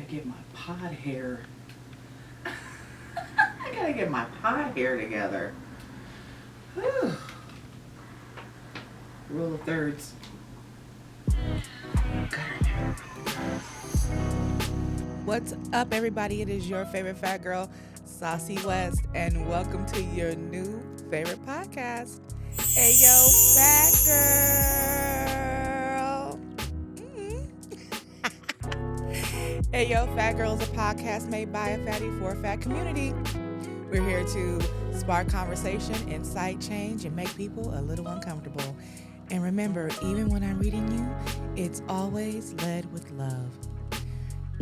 get my pod hair. I gotta get my pod hair together. Whew. Rule of thirds. What's up, everybody? It is your favorite fat girl, Saucy West, and welcome to your new favorite podcast. Hey, yo, fat girl. Hey, yo, Fat Girl is a podcast made by a fatty for a fat community. We're here to spark conversation, incite change, and make people a little uncomfortable. And remember, even when I'm reading you, it's always led with love.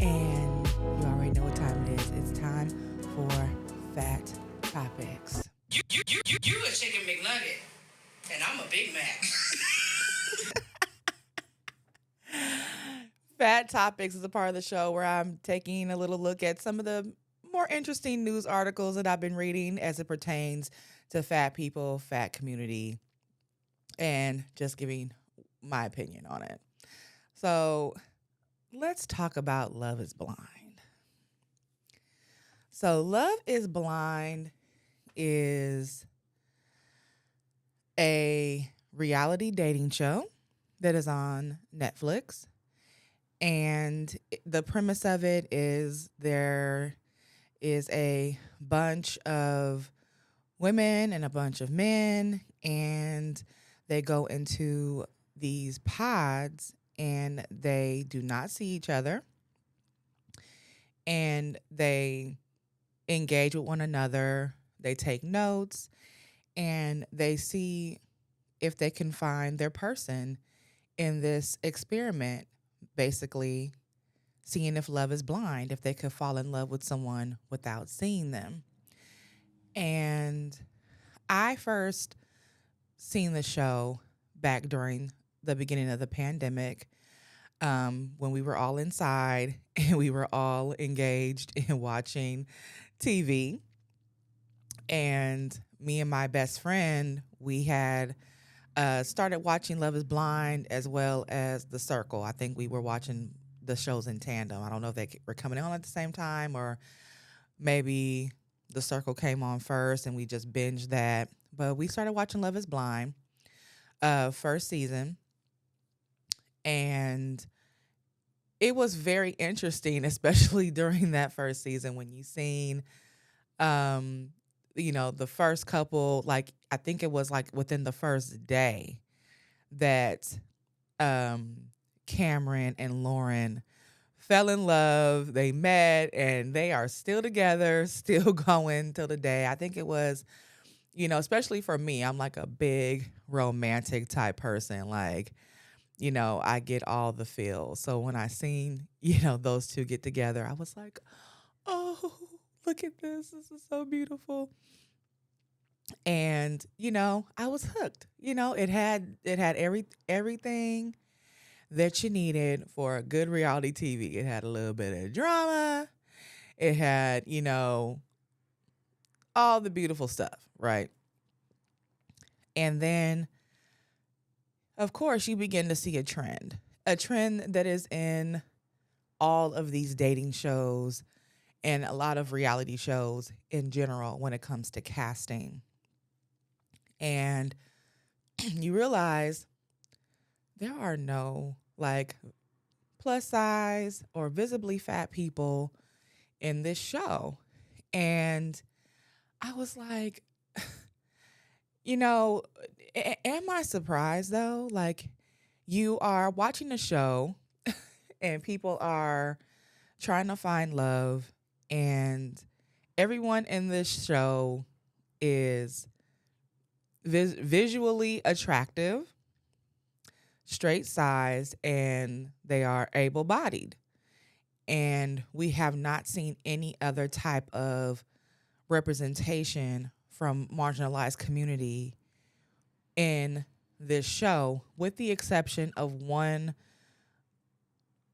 And you already know what time it is. It's time for Fat Topics. You a chicken McNugget, and I'm a Big Mac. Fat Topics is a part of the show where I'm taking a little look at some of the more interesting news articles that I've been reading as it pertains to fat people, fat community, and just giving my opinion on it. So let's talk about Love is Blind. So Love is Blind is a reality dating show that is on Netflix. And the premise of it is there is a bunch of women and a bunch of men, and they go into these pods and they do not see each other. And they engage with one another. They take notes and they see if they can find their person in this experiment, basically seeing if love is blind, if they could fall in love with someone without seeing them. And I first seen the show back during the beginning of the pandemic, when we were all inside and we were all engaged in watching TV. And me and my best friend, we had started watching Love is Blind as well as The Circle. I think we were watching the shows in tandem. I don't know if they were coming on at the same time or maybe The Circle came on first and we just binged that. But we started watching Love is Blind, first season. And it was very interesting, especially during that first season when you seen, the first couple, like, I think it was like within the first day that Cameron and Lauren fell in love. They met and they are still together, still going till the day. I think it was, especially for me, I'm like a big romantic type person. Like, I get all the feels. So when I seen, those two get together, I was like, oh, look at this. This is so beautiful. And, I was hooked. It had everything that you needed for a good reality TV. It had a little bit of drama. It had, all the beautiful stuff, right? And then, of course, you begin to see a trend that is in all of these dating shows and a lot of reality shows in general when it comes to casting. And you realize there are no like plus size or visibly fat people in this show. And I was like, am I surprised though? Like, you are watching a show and people are trying to find love, and everyone in this show is visually attractive, straight sized, and they are able bodied. And we have not seen any other type of representation from marginalized community in this show, with the exception of one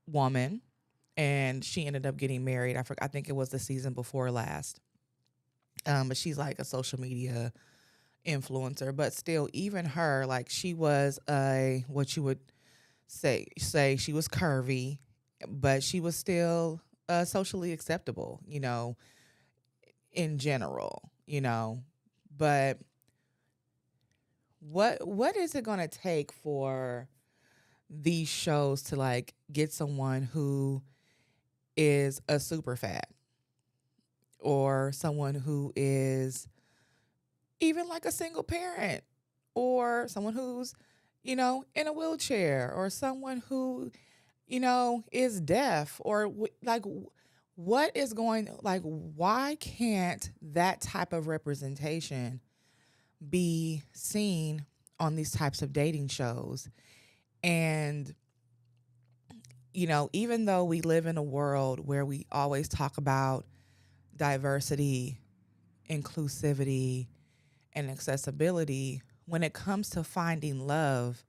woman, and she ended up getting married. I think it was the season before last. But she's like a social media influencer, but still, even her, like, she was what you would say she was curvy, but she was still socially acceptable, in general, But what is it going to take for these shows to like get someone who is a super fat or someone who is even like a single parent or someone who's, in a wheelchair or someone who, is deaf or what is going, like, why can't that type of representation be seen on these types of dating shows? And, even though we live in a world where we always talk about diversity, inclusivity, and accessibility, when it comes to finding love,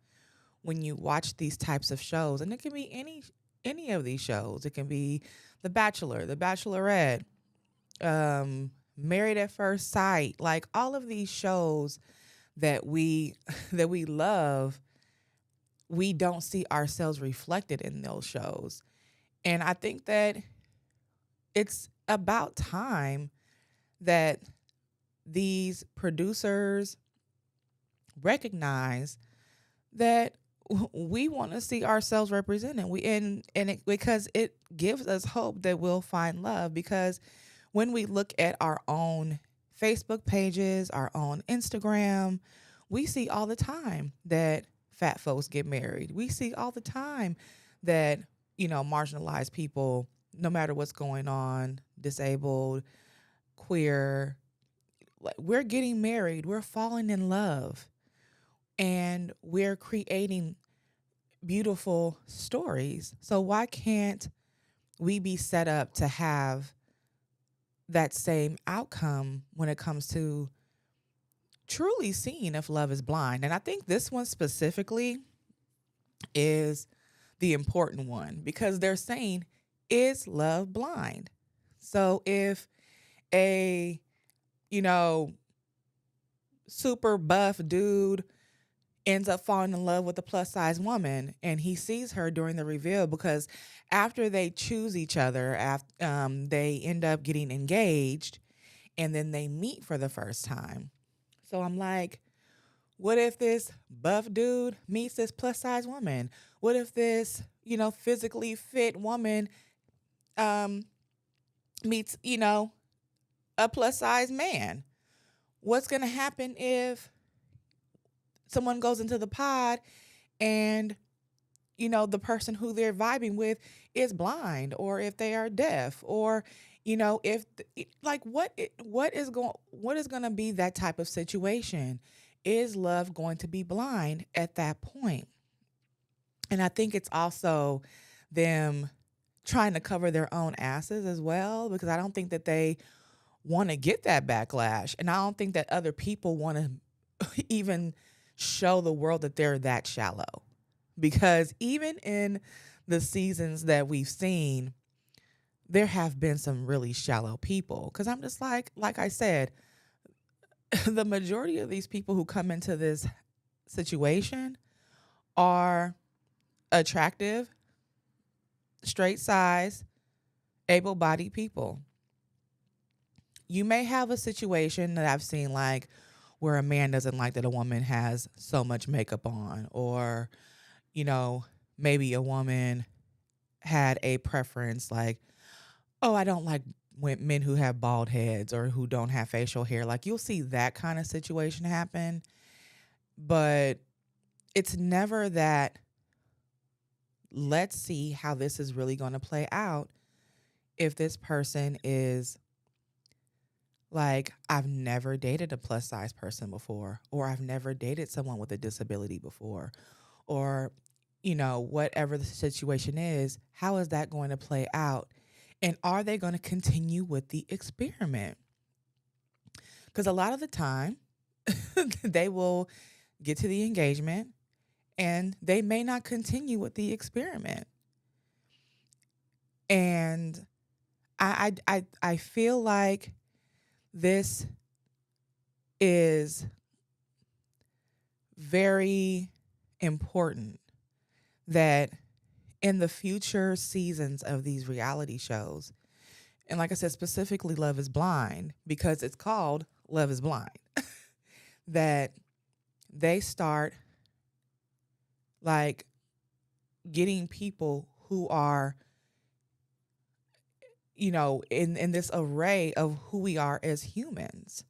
when you watch these types of shows, and it can be any of these shows, it can be The Bachelor, The Bachelorette, Married at First Sight, like all of these shows that we that we love, we don't see ourselves reflected in those shows. And I think that it's about time that these producers recognize that we want to see ourselves represented. Because it gives us hope that we'll find love. Because when we look at our own Facebook pages, our own Instagram, we see all the time that fat folks get married. We see all the time that, marginalized people, no matter what's going on, disabled, queer, like, we're getting married, we're falling in love, and we're creating beautiful stories. So why can't we be set up to have that same outcome when it comes to truly seeing if love is blind? And I think this one specifically is the important one because they're saying, is love blind? So if a, super buff dude ends up falling in love with a plus size woman and he sees her during the reveal, because after they choose each other, they end up getting engaged and then they meet for the first time. So I'm like, what if this buff dude meets this plus size woman? What if this, physically fit woman meets, a plus size man? What's going to happen if someone goes into the pod and, the person who they're vibing with is blind, or if they are deaf, or, if like what is going to be that type of situation? Is love going to be blind at that point? And I think it's also them trying to cover their own asses as well, because I don't think that they want to get that backlash. And I don't think that other people want to even show the world that they're that shallow. Because even in the seasons that we've seen, there have been some really shallow people. Because I'm just like I said, the majority of these people who come into this situation are attractive, straight size, able bodied people. You may have a situation that I've seen, like where a man doesn't like that a woman has so much makeup on, or, maybe a woman had a preference like, oh, I don't like men who have bald heads or who don't have facial hair. Like, you'll see that kind of situation happen, but it's never that, let's see how this is really going to play out if this person is like, I've never dated a plus size person before, or I've never dated someone with a disability before, or, whatever the situation is, how is that going to play out? And are they going to continue with the experiment? Because a lot of the time, they will get to the engagement and they may not continue with the experiment. And I feel like this is very important, that in the future seasons of these reality shows, and like I said, specifically Love is Blind, because it's called Love is Blind, that they start like getting people who are, in this array of who we are as humans.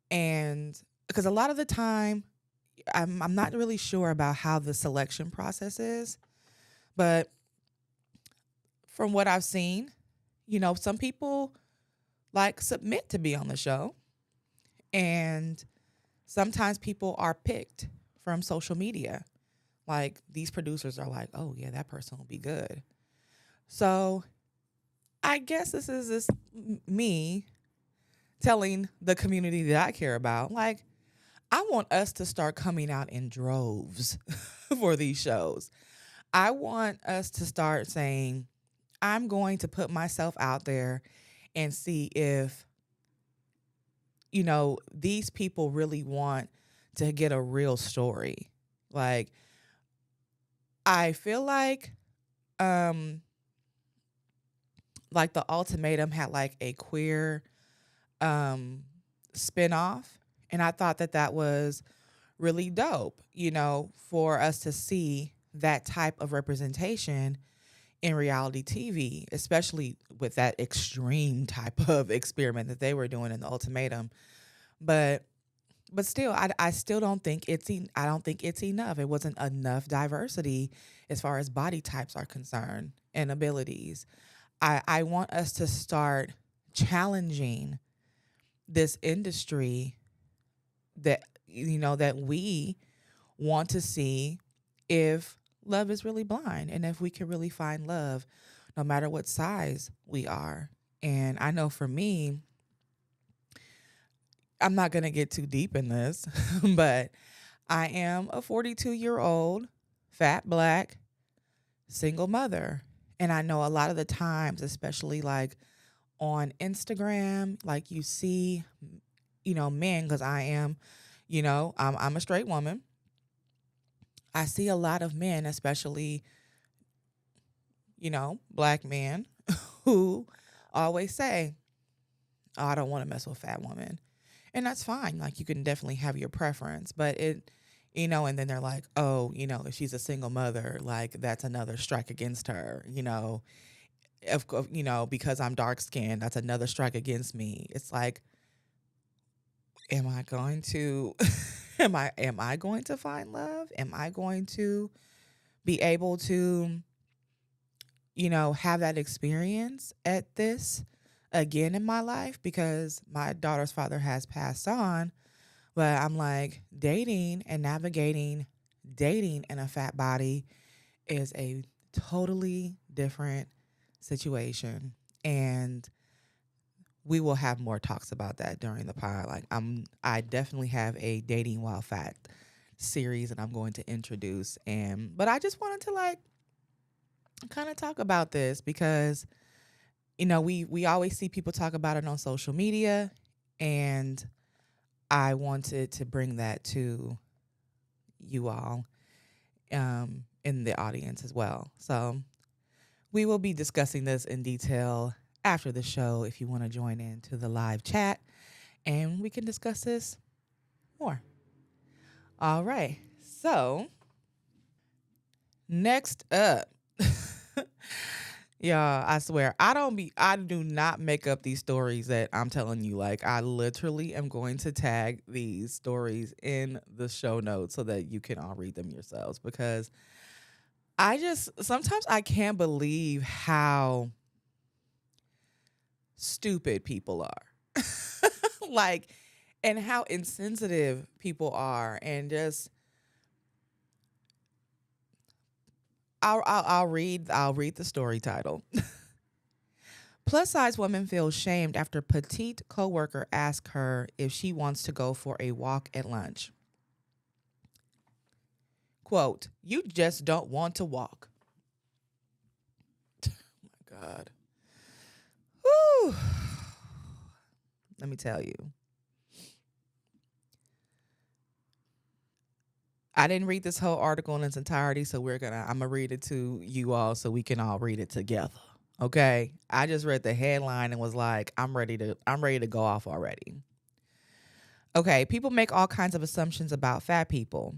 And because a lot of the time, I'm not really sure about how the selection process is, but from what I've seen, some people like submit to be on the show, and sometimes people are picked from social media. Like these producers are like, oh yeah, that person will be good. So I guess this is me telling the community that I care about, like, I want us to start coming out in droves for these shows. I want us to start saying, I'm going to put myself out there and see if, these people really want to get a real story. Like, I feel um, like the ultimatum had like a queer um spinoff, and I thought that that was really dope, for us to see that type of representation in reality TV, especially with that extreme type of experiment that they were doing in the ultimatum. But still, I still don't think I don't think it's enough. It wasn't enough diversity as far as body types are concerned and abilities. I want us to start challenging this industry that that we want to see if love is really blind and if we can really find love no matter what size we are. And I know for me, I'm not going to get too deep in this, but I am a 42-year-old fat black single mother. And I know a lot of the times, especially like on Instagram, like you see, men, because I am, I'm a straight woman. I see a lot of men, especially, black men, who always say, oh, I don't want to mess with fat women. And that's fine. Like, you can definitely have your preference, but and then they're like, oh, if she's a single mother, like that's another strike against her, because I'm dark skinned, that's another strike against me. It's like, am I going to, am I going to find love? Am I going to be able to, have that experience at this again in my life? Because my daughter's father has passed on, but I'm like, dating and navigating dating in a fat body is a totally different situation. And we will have more talks about that during the pod. Like, I definitely have a dating while fat series that I'm going to introduce. But I just wanted to like kind of talk about this because we always see people talk about it on social media, and I wanted to bring that to you all in the audience as well. So we will be discussing this in detail after the show if you want to join into the live chat, and we can discuss this more. All right. So next up, yeah, I swear I do not make up these stories that I'm telling you. Like, I literally am going to tag these stories in the show notes so that you can all read them yourselves, because sometimes I can't believe how stupid people are. Like, and how insensitive people are, and just I'll read the story title. Plus size woman feels shamed after petite coworker asks her if she wants to go for a walk at lunch. Quote, you just don't want to walk. Oh my God. Whew. Let me tell you. I didn't read this whole article in its entirety, so I'm gonna read it to you all so we can all read it together. Okay? I just read the headline and was like, I'm ready to go off already. Okay, people make all kinds of assumptions about fat people.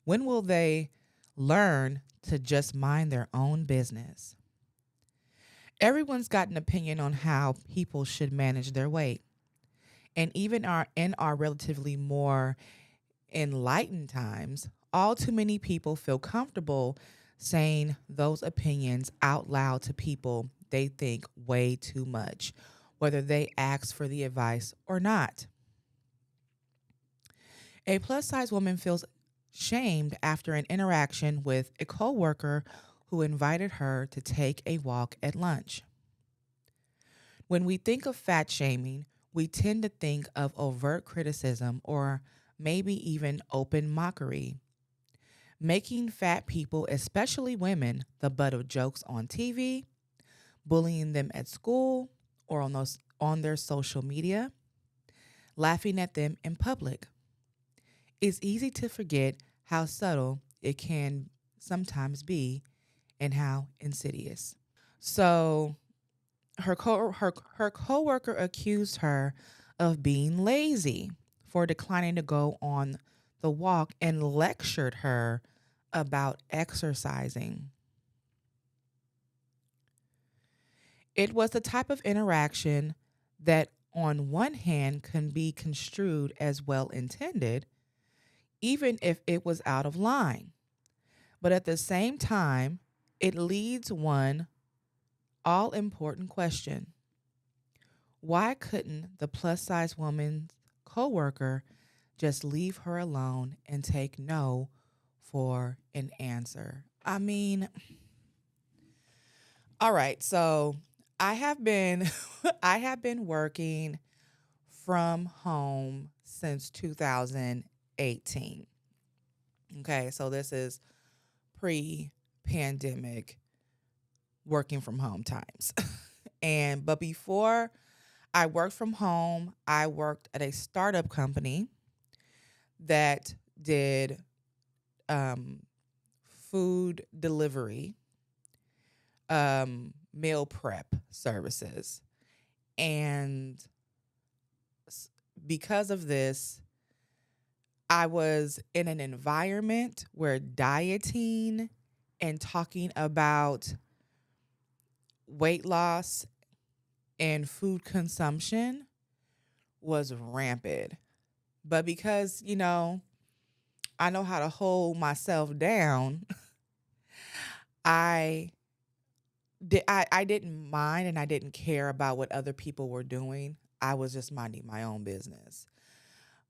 When will they learn to just mind their own business? Everyone's got an opinion on how people should manage their weight. And even in our relatively more enlightened times, all too many people feel comfortable saying those opinions out loud to people they think way too much, whether they ask for the advice or not. A plus size woman feels shamed after an interaction with a coworker who invited her to take a walk at lunch. When we think of fat shaming, we tend to think of overt criticism or maybe even open mockery, making fat people, especially women, the butt of jokes on TV, bullying them at school or on their social media, laughing at them in public. It's easy to forget how subtle it can sometimes be and how insidious. So her coworker accused her of being lazy for declining to go on the walk and lectured her about exercising. It was the type of interaction that on one hand can be construed as well intended, even if it was out of line. But at the same time, it leads one all important question. Why couldn't the plus size woman's coworker just leave her alone and take no for an answer? I mean, all right, so I have been I have been working from home since 2018. Okay, so this is pre-pandemic working from home times. But before I worked from home, I worked at a startup company that did um, food delivery, meal prep services. And because of this, I was in an environment where dieting and talking about weight loss and food consumption was rampant. But because, I know how to hold myself down, I I didn't mind and I didn't care about what other people were doing. I was just minding my own business.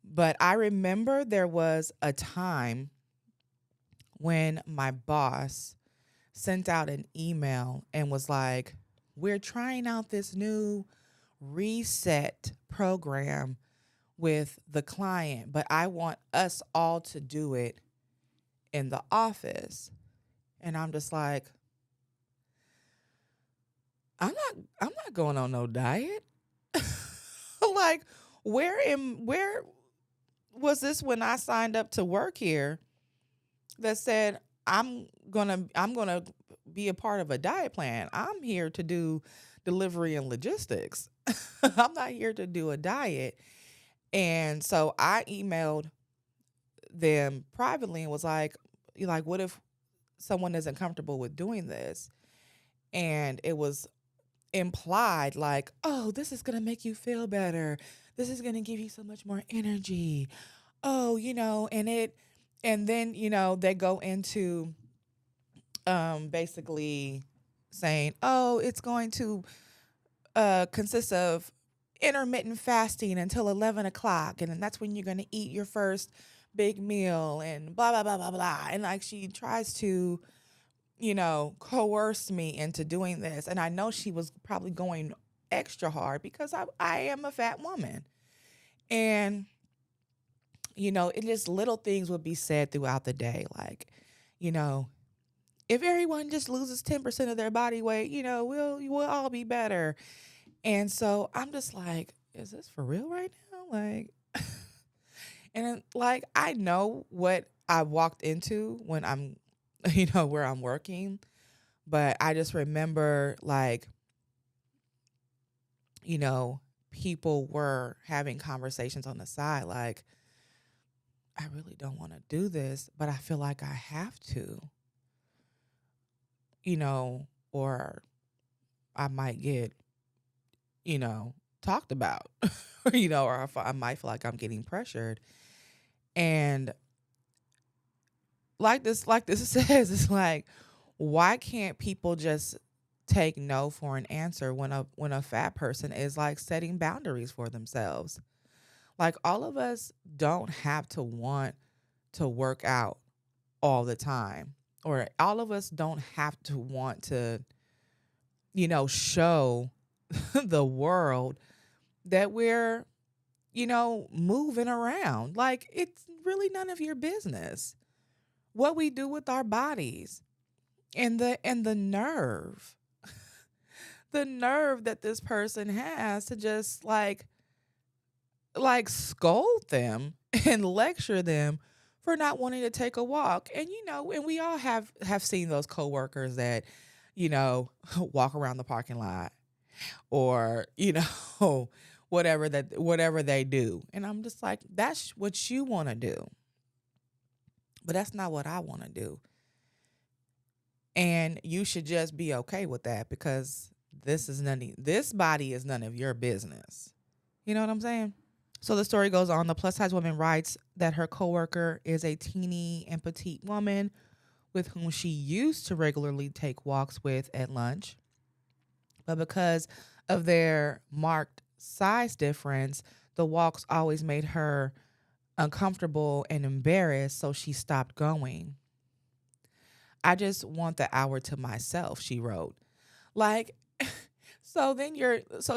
But I remember there was a time when my boss sent out an email and was like, "We're trying out this new reset program with the client, but I want us all to do it in the office." And I'm just like, I'm not going on no diet. Like, where was this when I signed up to work here that said I'm gonna be a part of a diet plan? I'm here to do delivery and logistics. I'm not here to do a diet. And so I emailed them privately and was like, what if someone isn't comfortable with doing this? And it was implied like, oh, this is gonna make you feel better. This is gonna give you so much more energy. Oh, and then, they go into basically saying, oh, it's going to consists of intermittent fasting until 11 o'clock. And then that's when you're going to eat your first big meal and blah, blah, blah, blah, blah. And like she tries to, coerce me into doing this. And I know she was probably going extra hard because I am a fat woman. And, it just little things would be said throughout the day. Like, you know, if everyone just loses 10% of their body weight, we'll all be better. And so I'm just like, is this for real right now? Like, and like, I know what I walked into when I'm, where I'm working. But I just remember like, you know, people were having conversations on the side like, I really don't want to do this, but I feel like I have to, or I might get, talked about, or I might feel like I'm getting pressured. And like this says, it's like, why can't people just take no for an answer when a fat person is like setting boundaries for themselves? Like all of us don't have to want to work out all the time, or all of us don't have to want to, show the world that we're, moving around. Like it's really none of your business what we do with our bodies. And the nerve, the nerve that this person has to just scold them and lecture them for not wanting to take a walk. And and we all have seen those coworkers that, walk around the parking lot, or, whatever they do. And I'm just like, that's what you want to do. But that's not what I want to do. And you should just be okay with that, because this body is none of your business. You know what I'm saying? So the story goes on. The plus size woman writes that her coworker is a teeny and petite woman with whom she used to regularly take walks with at lunch. But because of their marked size difference, the walks always made her uncomfortable and embarrassed, so she stopped going. I just want the hour to myself, she wrote. Like, so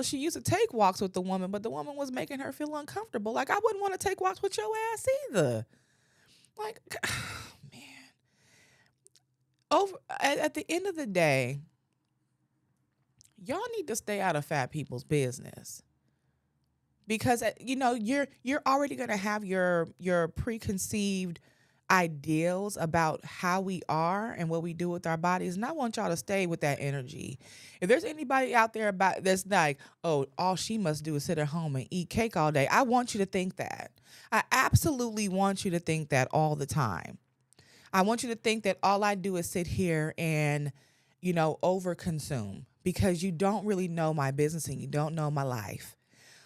she used to take walks with the woman, but the woman was making her feel uncomfortable. Like, I wouldn't want to take walks with your ass either. Like, man. At the end of the day, y'all need to stay out of fat people's business. Because you're already going to have your preconceived ideals about how we are and what we do with our bodies, and I want y'all to stay with that energy. If there's anybody out there about that's like, oh, all she must do is sit at home and eat cake all day, I want you to think that. I absolutely want you to think that all the time. I want you to think that all I do is sit here and, overconsume, because you don't really know my business and you don't know my life.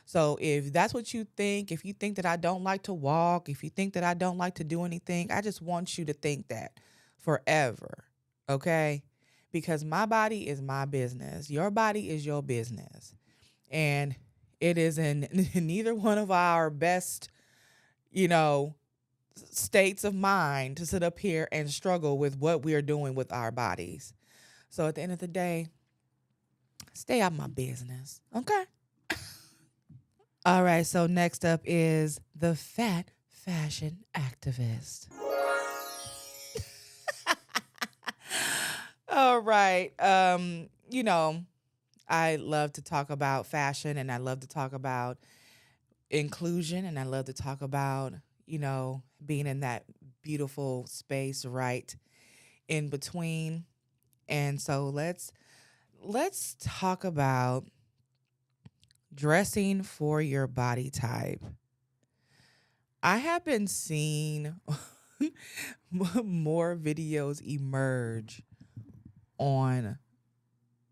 So if that's what you think, if you think that I don't like to walk, if you think that I don't like to do anything, I just want you to think that forever. Okay? Because my body is my business. Your body is your business. And it is in neither one of our best, states of mind to sit up here and struggle with what we are doing with our bodies. So at the end of the day, stay out of my business. Okay? All right, so next up is the fat fashion activist. All right. I love to talk about fashion, and I love to talk about inclusion, and I love to talk about, being in that beautiful space right in between. And so let's talk about dressing for your body type. I have been seeing more videos emerge on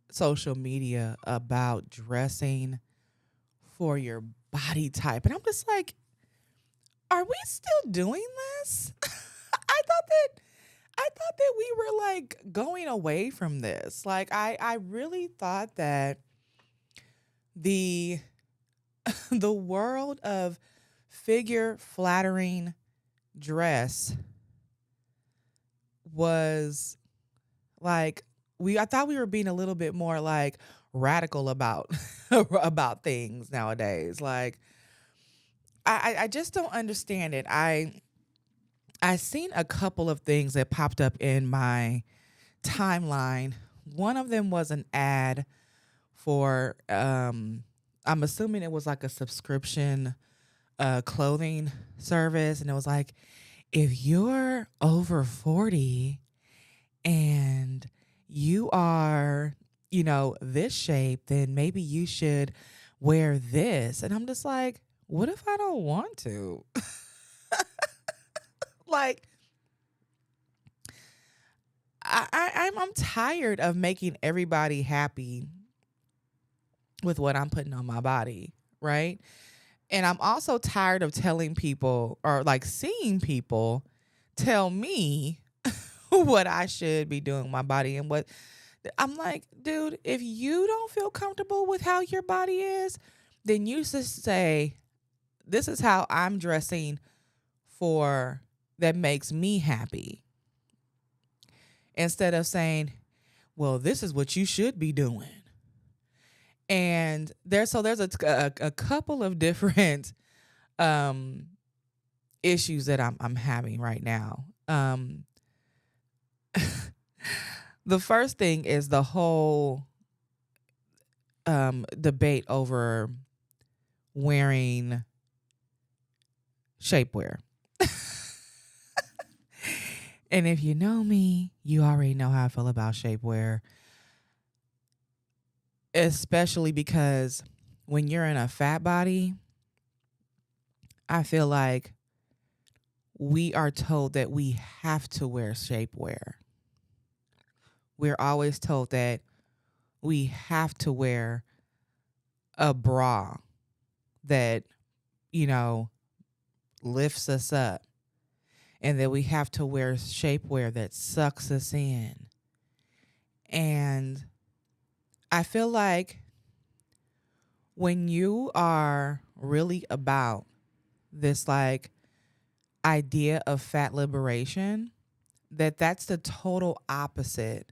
social media about dressing for your body type. And I'm just like, are we still doing this? I thought that we were like going away from this. Like I really thought that the the world of figure flattering dress was like, I thought we were being a little bit more like radical about about things nowadays. Like I just don't understand it. I seen a couple of things that popped up in my timeline. One of them was an ad for I'm assuming it was like a subscription clothing service, and it was like, if you're over 40 and you are, this shape, then maybe you should wear this. And I'm just like, what if I don't want to? Like, I'm tired of making everybody happy with what I'm putting on my body, right? And I'm also tired of telling people or like seeing people tell me what I should be doing with my body and what I'm like, dude, if you don't feel comfortable with how your body is, then you just say, this is how I'm dressing for that makes me happy. Instead of saying, well, this is what you should be doing. And there's a couple of different um issues that I'm having right now. The first thing is the whole debate over wearing shapewear. And if you know me, you already know how I feel about shapewear, especially because when you're in a fat body, I feel like we are told that we have to wear shapewear. We're always told that we have to wear a bra that, lifts us up, and that we have to wear shapewear that sucks us in. And I feel like when you are really about this like idea of fat liberation, that's the total opposite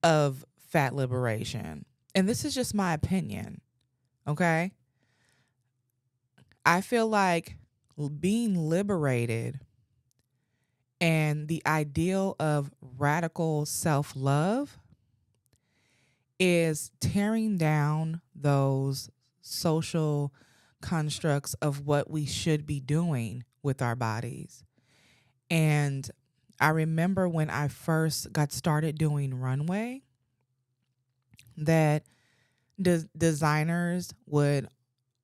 of fat liberation. And this is just my opinion, okay? I feel like being liberated and the ideal of radical self-love is tearing down those social constructs of what we should be doing with our bodies. And I remember when I first got started doing runway that designers would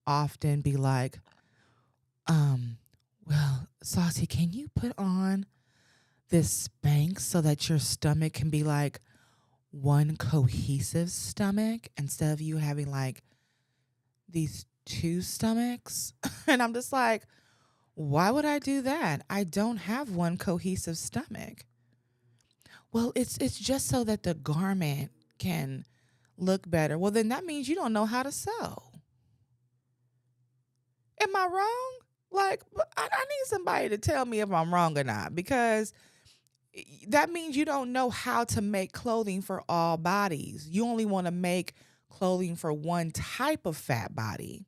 often be like, well, Saucy, can you put on this Spanx so that your stomach can be like one cohesive stomach instead of you having like these two stomachs? And I'm just like, why would I do that? I don't have one cohesive stomach. Well, it's just so that the garment can look better. Well, then that means you don't know how to sew. Am I wrong? Like, I need somebody to tell me if I'm wrong or not, because that means you don't know how to make clothing for all bodies. You only want to make clothing for one type of fat body,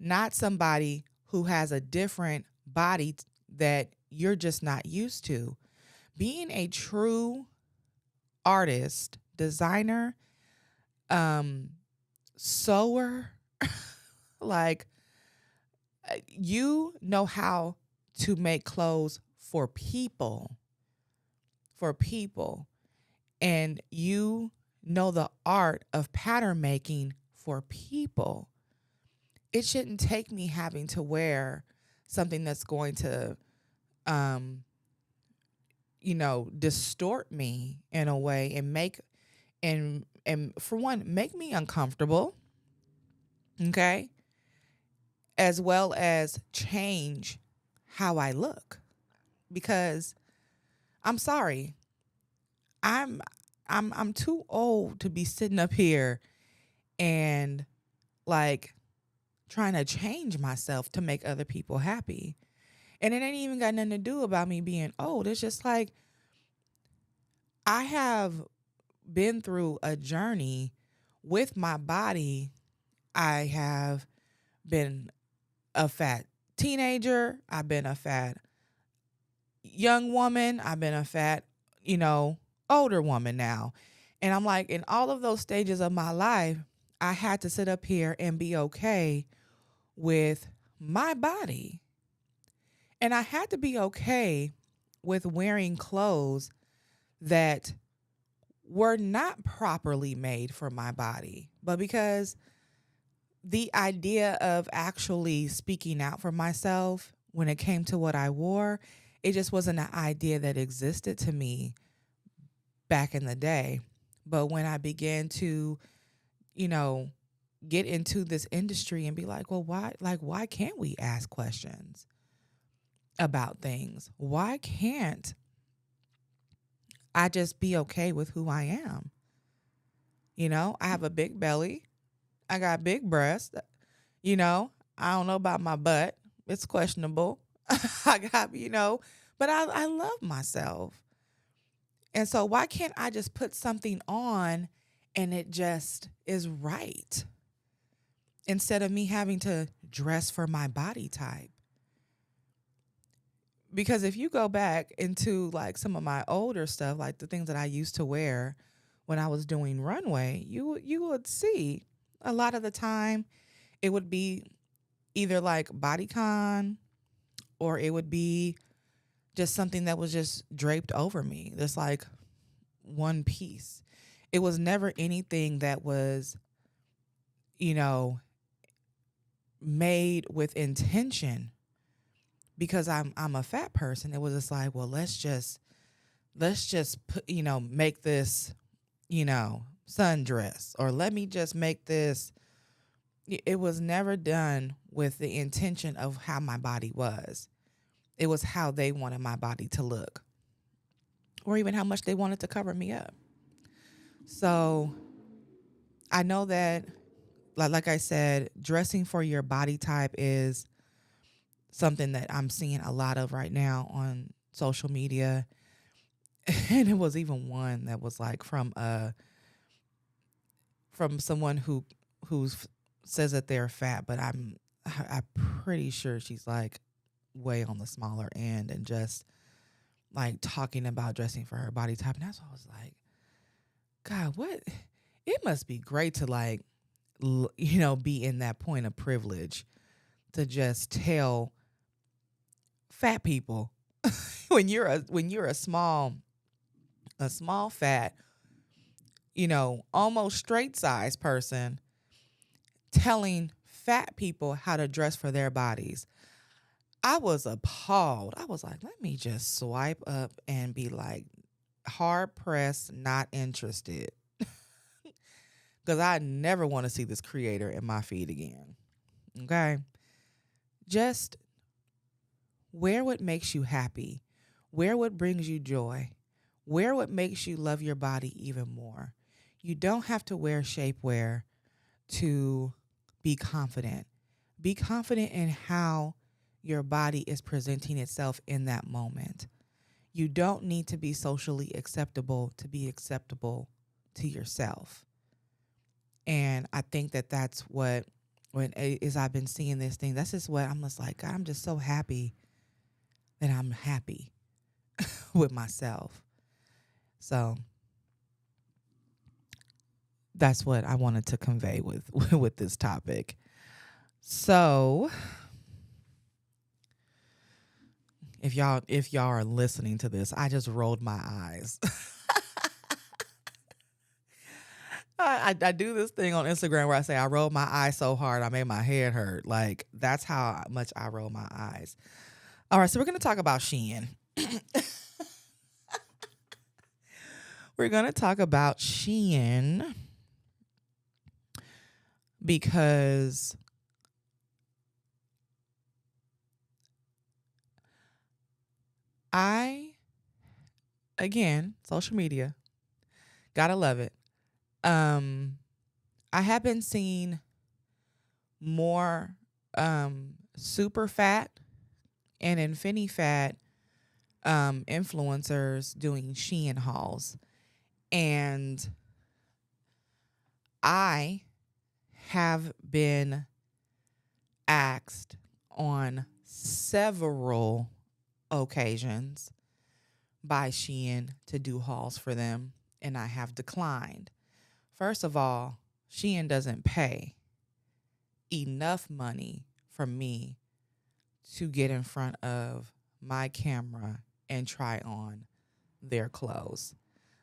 not somebody who has a different body that you're just not used to. Being a true artist, designer, sewer, like you know how to make clothes for people, and you know the art of pattern making for people. It shouldn't take me having to wear something that's going to, distort me in a way and make, and for one, make me uncomfortable. Okay. As well as change how I look. Because I'm sorry, I'm too old to be sitting up here and like trying to change myself to make other people happy. And it ain't even got nothing to do about me being old. It's just like I have been through a journey with my body. I have been a fat teenager. I've been a fat young woman. I've been a fat, older woman now. And I'm like, in all of those stages of my life, I had to sit up here and be okay with my body. And I had to be okay with wearing clothes that were not properly made for my body. But because the idea of actually speaking out for myself when it came to what I wore, it just wasn't an idea that existed to me back in the day. But when I began to, you know, get into this industry and be like, well, why can't we ask questions about things? Why can't I just be okay with who I am? I have a big belly. I got big breasts. You know, I don't know about my butt. It's questionable. I got, but I love myself. And so why can't I just put something on and it just is right instead of me having to dress for my body type? Because if you go back into like some of my older stuff, like the things that I used to wear when I was doing runway, you would see a lot of the time it would be either like bodycon or it would be just something that was just draped over me. Just like one piece. It was never anything that was, you know, made with intention because I'm a fat person. It was just like, well, let's just put, make this, sundress, or let me just make this. It was never done with the intention of how my body was. It was how they wanted my body to look, or even how much they wanted to cover me up. So I know that, like I said, dressing for your body type is something that I'm seeing a lot of right now on social media. And it was even one that was like from someone who's says that they're fat, but I'm pretty sure she's like way on the smaller end and just like talking about dressing for her body type. And that's why I was like, God, what? It must be great to like, be in that point of privilege to just tell fat people when you're a small fat, almost straight size person telling fat people how to dress for their bodies. I was appalled. I was like, let me just swipe up and be like, hard pressed, not interested. Because I never want to see this creator in my feed again. Okay? Just wear what makes you happy. Wear what brings you joy. Wear what makes you love your body even more. You don't have to wear shapewear to be confident. Be confident in how your body is presenting itself in that moment. You don't need to be socially acceptable to be acceptable to yourself. And I think that that's what, as I've been seeing this thing, that's just what I'm just like, God, I'm just so happy that I'm happy with myself. So that's what I wanted to convey with with this topic. So if y'all are listening to this, I just rolled my eyes. I do this thing on Instagram where I say I rolled my eyes so hard I made my head hurt. Like that's how much I roll my eyes. All right, so we're gonna talk about Shein. We're gonna talk about Shein because again, social media, gotta love it. I have been seeing more super fat and infinity fat influencers doing Shein hauls. And I have been asked on several occasions by Shein to do hauls for them, and I have declined. First of all, Shein doesn't pay enough money for me to get in front of my camera and try on their clothes.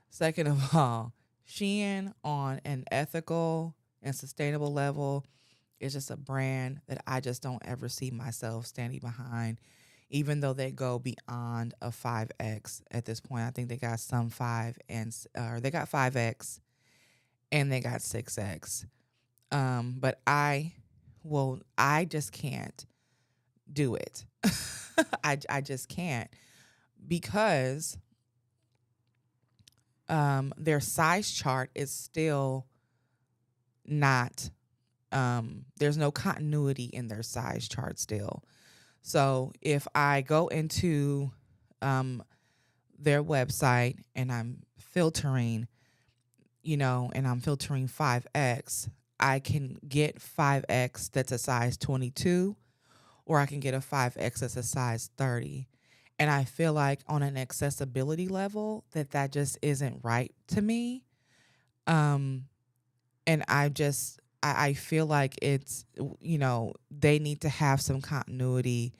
Second of all, Shein on an ethical and sustainable level is just a brand that I just don't ever see myself standing behind, even though they go beyond a 5X at this point. I think they got some 5 and or they got 5X and they got 6X. But I just can't do it. I just can't because their size chart is still not, there's no continuity in their size chart still. So if I go into their website and I'm filtering, and I'm filtering 5X, I can get 5X that's a size 22, or I can get a 5X that's a size 30. And I feel like on an accessibility level that just isn't right to me. And I feel like it's, they need to have some continuity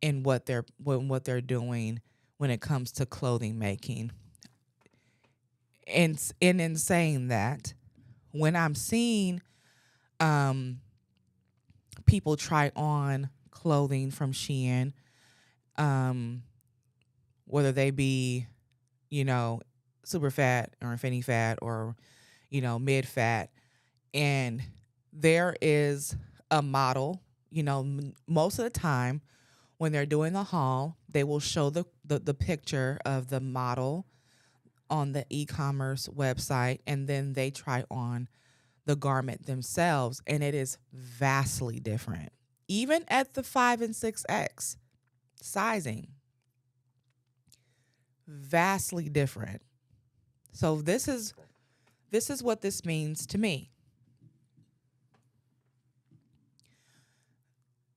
in what they're doing when it comes to clothing making. And in saying that, when I'm seeing people try on clothing from Shein, whether they be, super fat or infinity fat or, mid fat, and there is a model, most of the time when they're doing the haul, they will show the picture of the model on the e-commerce website, and then they try on the garment themselves, and it is vastly different. Even at the 5 and 6X sizing, vastly different. So this is what this means to me.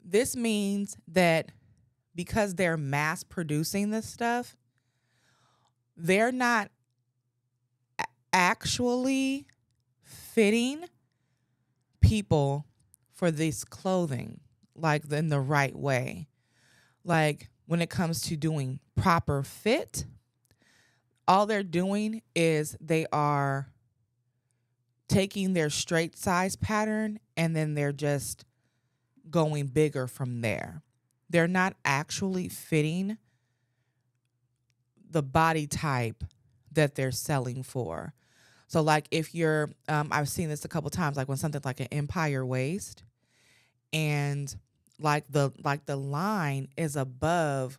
This means that because they're mass producing this stuff, they're not actually fitting people for this clothing like in the right way. Like when it comes to doing proper fit, all they're doing is they are taking their straight size pattern and then they're just going bigger from there. They're not actually fitting the body type that they're selling for. So like if you're, I've seen this a couple times, like when something like an empire waist and like the line is above,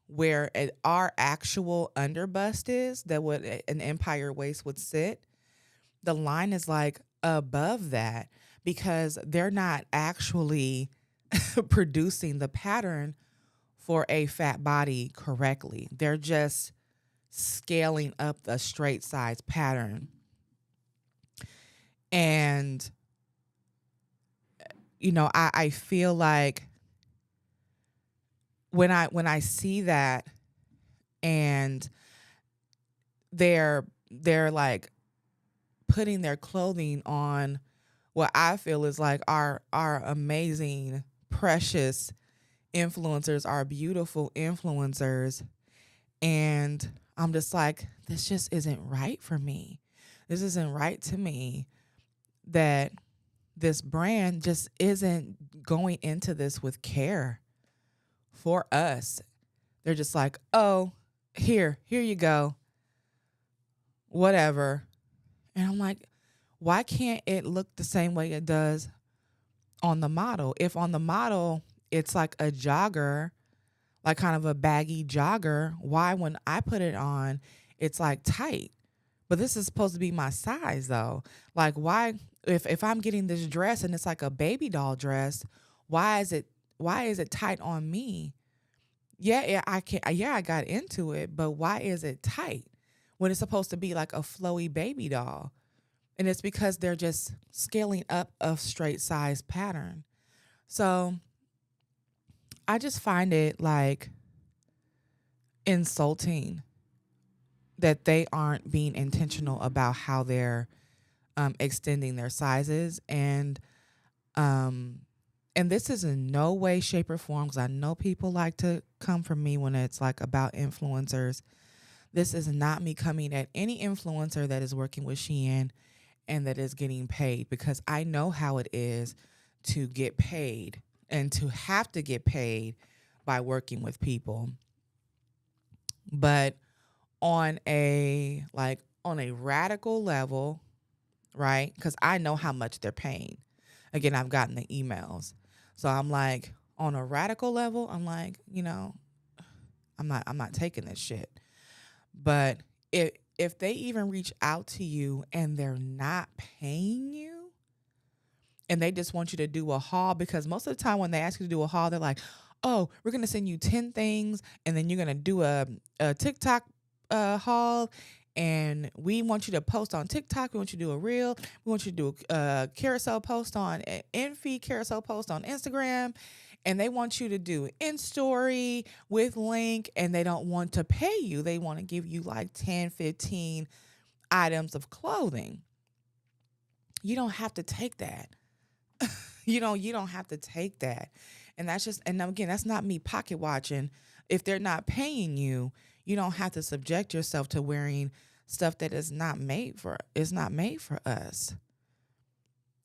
where our actual underbust is, that what an empire waist would sit. The line is like above that because they're not actually producing the pattern for a fat body correctly. They're just scaling up the straight size pattern. And, I feel like when I see that and they're like putting their clothing on what I feel is like our amazing, precious influencers, our beautiful influencers. And I'm just like, this just isn't right for me. This isn't right to me that this brand just isn't going into this with care for us. They're just like, oh, here you go. Whatever. And I'm like, why can't it look the same way it does on the model? If on the model, it's like a jogger, like kind of a baggy jogger, why when I put it on, it's like tight? But this is supposed to be my size though. Like why, if I'm getting this dress and it's like a baby doll dress, why is it tight on me? I got into it, but why is it tight when it's supposed to be like a flowy baby doll? And it's because they're just scaling up a straight size pattern. So I just find it like insulting that they aren't being intentional about how they're extending their sizes. And and this is in no way, shape, or form, because I know people like to come from me when it's like about influencers. This is not me coming at any influencer that is working with Shein and that is getting paid, because I know how it is to get paid and to have to get paid by working with people. But on a radical level, right? Because I know how much they're paying. Again, I've gotten the emails. So I'm like, on a radical level, I'm like, I'm not taking this shit. But if they even reach out to you and they're not paying you and they just want you to do a haul, because most of the time when they ask you to do a haul, they're like, oh, we're going to send you 10 things and then you're going to do a TikTok haul, and we want you to post on TikTok. We want you to do a reel. We want you to do a carousel post on in-feed carousel post on Instagram. And they want you to do in story with link, and they don't want to pay you. They want to give you like 10, 15 items of clothing. You don't have to take that. You don't have to take that. And again, that's not me pocket watching. If they're not paying you, you don't have to subject yourself to wearing stuff that is not made for us.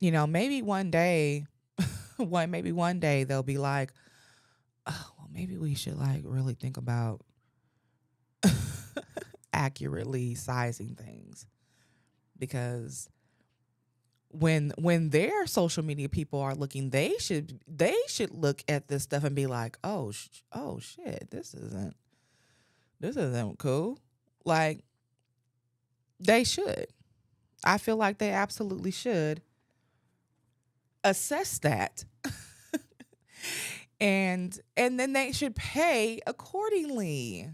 Maybe one day, maybe one day they'll be like, oh, well, maybe we should like really think about accurately sizing things, because when their social media people are looking, they should look at this stuff and be like, oh shit, this isn't cool. Like, they should. I feel like they absolutely should assess that. and then they should pay accordingly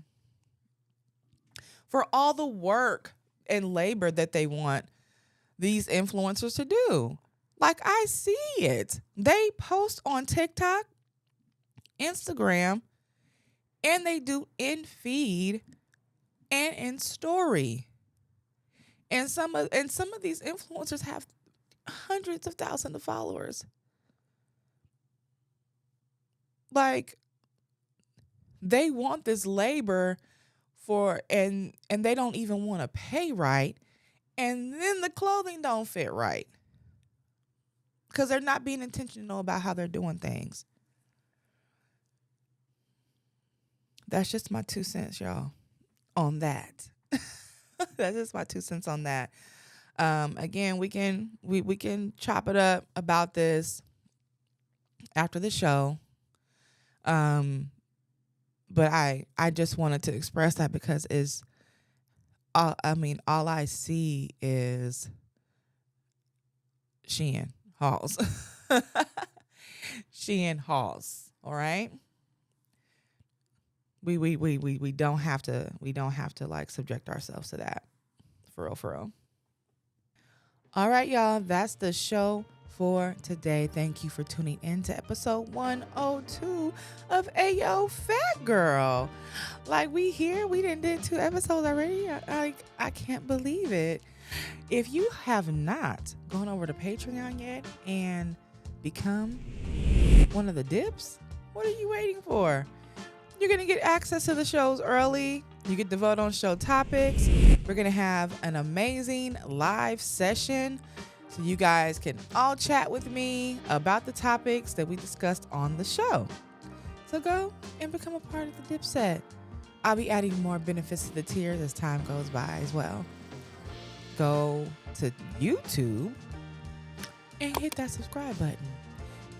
for all the work and labor that they want these influencers to do. Like, I see it. They post on TikTok, Instagram, and they do in feed and in story. And some of these influencers have hundreds of thousands of followers. Like, they want this labor and they don't even want to pay right. And then the clothing don't fit right, because they're not being intentional about how they're doing things. That's just my 2 cents, y'all, on that. That's just my 2 cents on that. Again, we can chop it up about this after the show. But I just wanted to express that, because all I see is Shein hauls. Shein hauls. All right. We don't have to like subject ourselves to that. For real. All right, y'all. That's the show for today. Thank you for tuning in to episode 102 of Ayo Fat Girl. Like, we did 2 episodes already. I can't believe it. If you have not gone over to Patreon yet and become one of the dips, what are you waiting for? You're going to get access to the shows early. You get to vote on show topics. We're going to have an amazing live session so you guys can all chat with me about the topics that we discussed on the show. So go and become a part of the dip set. I'll be adding more benefits to the tiers as time goes by as well. Go to YouTube and hit that subscribe button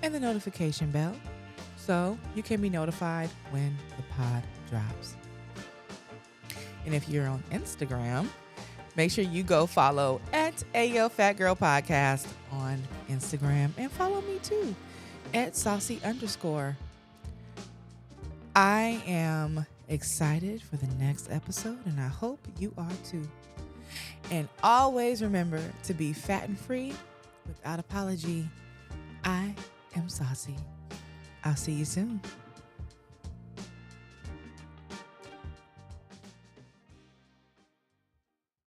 and the notification bell so you can be notified when the pod drops. And if you're on Instagram, make sure you go follow at Ayo Fat Girl Podcast on Instagram, and follow me too at saucy_. I am excited for the next episode, and I hope you are too. And always remember to be fat and free without apology. I am Saucy. I'll see you soon.